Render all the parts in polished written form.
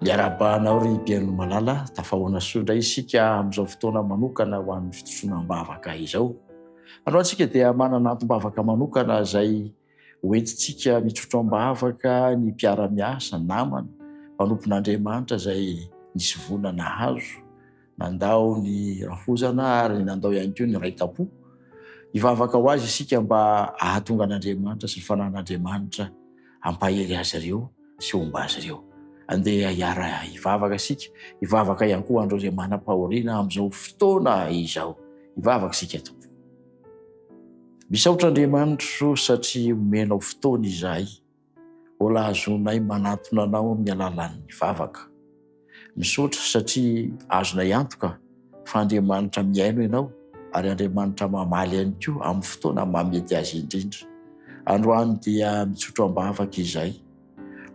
Miarabanao ry mpiaino malala, tafahoana soa isika amin'izao fotoana manokana ho an'ny fitondrambavaka izao. Andro antsika dia manana antom-bavaka manokana izay hoentintsika mitrotro-bavaka ny mpiara-miasa, namana, mpanompon'Andriamanitra izay nisy vonana hazo, nandao ny rafozana ary nandao ihany koa ny raitapo. Hivavaka ho azy isika mba ahatonga an'Andriamanitra sy ny fanan'Andriamanitra hampahery azy ireo sy homba azy ireo. Andeha hiara hivavaka isika, hivavaka ihany koa andro izay manam-pahoriana amin'izao fotoana izao. Hivavaka isika tompoko. Misaotra Andriamanitra satria omenao fotoana izahay, mbola azonay manatona anao amin'ny alalan'ny vavaka. Misaotra satria azonay antoka fa Andriamanitra miaino ianao ary Andriamanitra mamaly ihany koa amin'ny fotoana mamety azy indrindra. Androany dia mitsotro-bavaka izay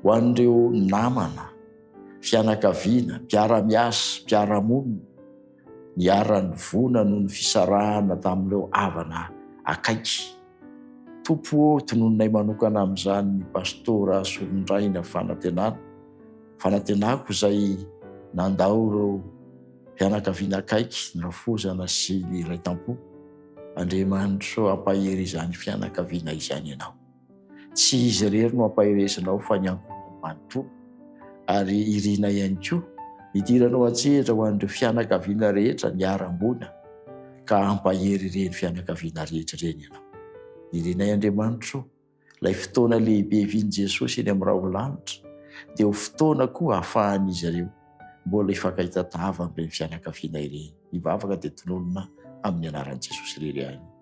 ho an'ireo namana, fianakaviana, mpiara-miasa, mpiara-monina, niara-ny vona noho ny fisarahana tamin'ireo havana akaiky. Tompo, tonononay manokana amin'izany ny pastora Solondraina fanantenako izay nandao ireo fianakaviana akaiky, ny rafozana sy ny raitampo. Andriamanitra ampahery izany fianakaviana izany ianao. Tsy izy irery no ampaherezinao fa ny ankoatra manontolo, ary irina ihany koa idiranao atsehatra ho an'ireo fianakaviana rehetra niara-mona ka ampahery ireny fianakaviana rehetra ireny ianao. Irinay Andriamanitra, ilay fotoana lehibe vian'i Jesosy eny amin'ny raholanitra dia ho fotoana koa ahafahan'izy ireo mbola hifankahita tava amin'ireny fianakaviana ireny. Hivavaka dia tononona amin'ny anaran'i Jesosy irery ihany.